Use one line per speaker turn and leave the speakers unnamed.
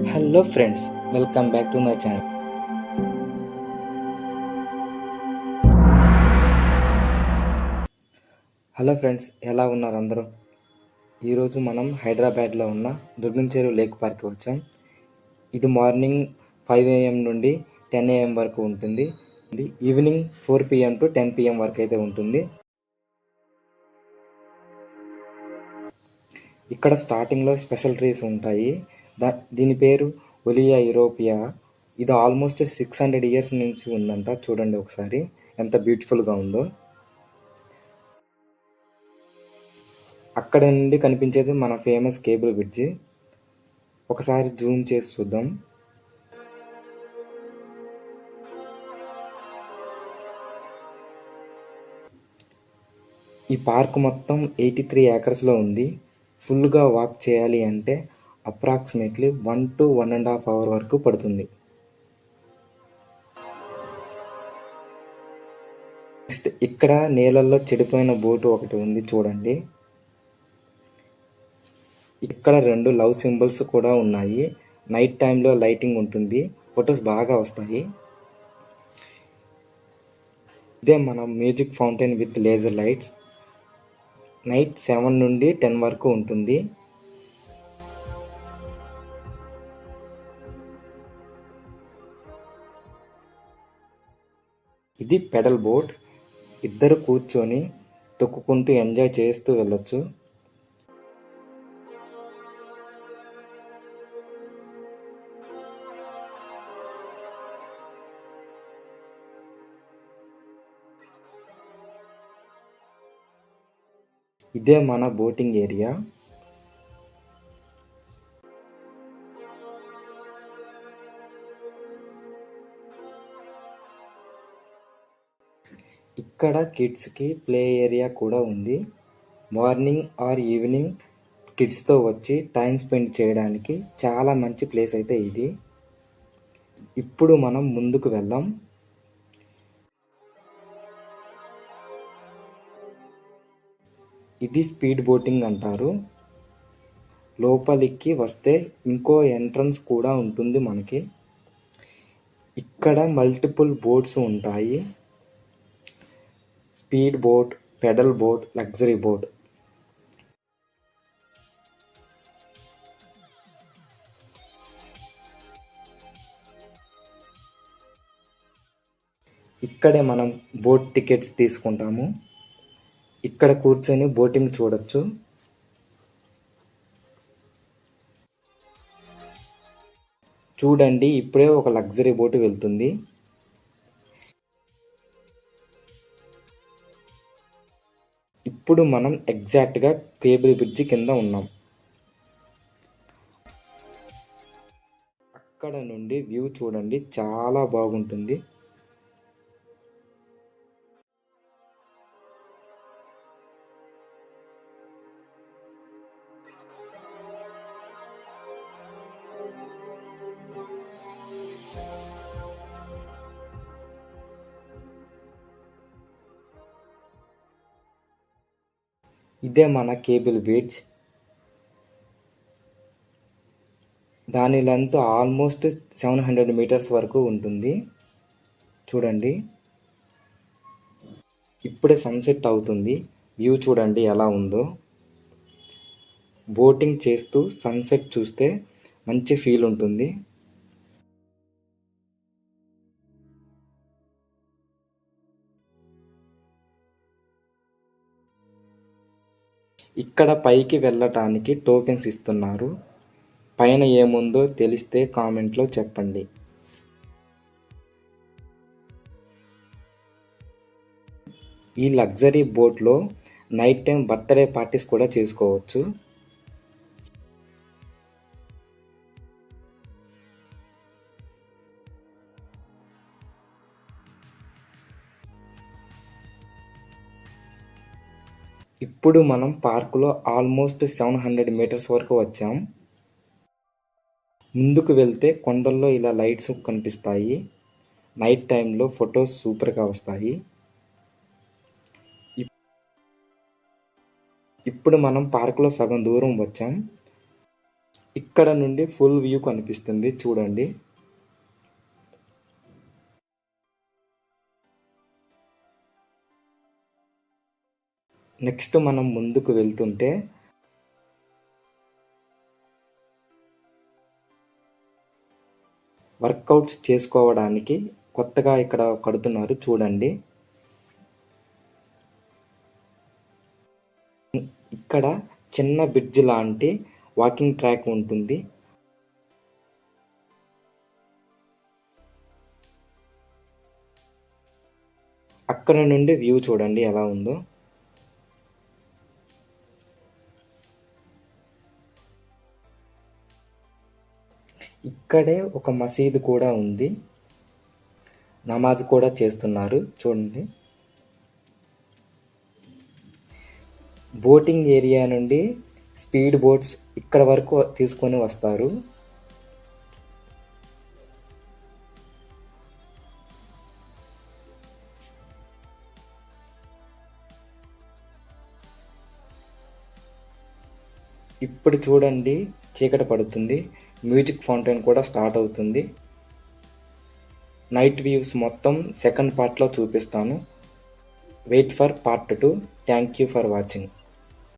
Hello friends, welcome back to my channel. Hello friends, ఎలా ఉన్నారు అందరూ? ఈరోజు మనం హైదరాబాద్లో ఉన్న దుర్గం లేక్ పార్క్కి వచ్చాం. ఇది మార్నింగ్ 5 AM నుండి 10 AM వరకు ఉంటుంది. ఈవినింగ్ 4 PM టు 10 PM వరకు అయితే ఉంటుంది. ఇక్కడ స్టార్టింగ్లో స్పెషల్ ట్రీస్ ఉంటాయి. దీని పేరు ఒలియా యూరోపియా. ఇది ఆల్మోస్ట్ 600 ఇయర్స్ నుంచి ఉందంట. చూడండి ఒకసారి ఎంత బ్యూటిఫుల్గా ఉందో. అక్కడ నుండి కనిపించేది మన ఫేమస్ కేబుల్ బ్రిడ్జి. ఒకసారి జూమ్ చేసి చూద్దాం. ఈ పార్క్ మొత్తం 83 ఏకర్స్లో ఉంది. ఫుల్గా వాక్ చేయాలి అంటే అప్రాక్సిమేట్లీ 1 to 1.5 hours వరకు పడుతుంది. నెక్స్ట్ ఇక్కడ నీళ్ళల్లో చెడిపోయిన బోటు ఒకటి ఉంది, చూడండి. ఇక్కడ 2 లవ్ సింబల్స్ కూడా ఉన్నాయి. నైట్ టైంలో లైటింగ్ ఉంటుంది, ఫొటోస్ బాగా వస్తాయి. ఇదే మన music fountain with laser lights. Night 7 నుండి 10 వరకు ఉంటుంది. ఇది పెడల్ బోట్. ఇద్దరు కూర్చొని తొక్కుకుంటూ ఎంజాయ్ చేస్తూ వెళ్ళొచ్చు. ఇదే మన బోటింగ్ ఏరియా. ఇక్కడ కిడ్స్కి ప్లే ఏరియా కూడా ఉంది. మార్నింగ్ ఆర్ ఈవినింగ్ కిడ్స్తో వచ్చి టైం స్పెండ్ చేయడానికి చాలా మంచి ప్లేస్ అయితే ఇది. ఇప్పుడు మనం ముందుకు వెళ్దాం. ఇది స్పీడ్ బోటింగ్ అంటారు. లోపలికి వస్తే ఇంకో ఎంట్రన్స్ కూడా ఉంటుంది మనకి. ఇక్కడ మల్టిపుల్ బోట్స్ ఉంటాయి. Speed boat, pedal boat, luxury boat. ఇక్కడే మనం బోట్ టికెట్స్ తీసుకుంటాము. ఇక్కడ కూర్చొని బోటింగ్ చూడొచ్చు. చూడండి, ఇప్పుడే ఒక లగ్జరీ బోటు వెళ్తుంది. ఇప్పుడు మనం ఎగ్జాక్ట్గా కేబుల్ బ్రిడ్జి కింద ఉన్నాం. అక్కడ నుండి వ్యూ చూడండి, చాలా బాగుంటుంది. ఇదే మన కేబుల్ బ్రిడ్జ్. దాని లెంత్ ఆల్మోస్ట్ 700 meters వరకు ఉంటుంది. చూడండి, ఇప్పుడే సన్సెట్ అవుతుంది. వ్యూ చూడండి ఎలా ఉందో. బోటింగ్ చేస్తూ సన్సెట్ చూస్తే మంచి ఫీల్ ఉంటుంది. ఇక్కడ పైకి వెళ్ళటానికి టోకెన్స్ ఇస్తున్నారు. పైన ఏముందో తెలిస్తే కామెంట్లో చెప్పండి. ఈ లగ్జరీ బోట్లో నైట్ టైం బర్త్డే పార్టీస్ కూడా చేసుకోవచ్చు. ఇప్పుడు మనం పార్కులో ఆల్మోస్ట్ 700 meters వరకు వచ్చాం. ముందుకు వెళ్తే కొండల్లో ఇలా లైట్స్ కనిపిస్తాయి. నైట్ టైంలో ఫొటోస్ సూపర్గా వస్తాయి. ఇప్పుడు మనం పార్కులో సగం దూరం వచ్చాం. ఇక్కడ నుండి ఫుల్ వ్యూ కనిపిస్తుంది చూడండి. నెక్స్ట్ మనం ముందుకు వెళ్తుంటే వర్కౌట్స్ చేసుకోవడానికి కొత్తగా ఇక్కడ కడుతున్నారు చూడండి. ఇక్కడ చిన్న బ్రిడ్జ్ లాంటి వాకింగ్ ట్రాక్ ఉంటుంది. అక్కడ నుండి వ్యూ చూడండి ఎలా ఉందో. ఇక్కడే ఒక మసీదు కూడా ఉంది. నమాజ్ కూడా చేస్తున్నారు చూడండి. బోటింగ్ ఏరియా నుండి స్పీడ్ బోట్స్ ఇక్కడ వరకు తీసుకొని వస్తారు. ఇప్పుడు చూడండి చీకటి పడుతుంది. మ్యూజిక్ ఫౌంటైన్ కూడా స్టార్ట్ అవుతుంది. నైట్ వ్యూస్ మొత్తం సెకండ్ పార్ట్లో చూపిస్తాను. Wait for part 2. Thank you for watching.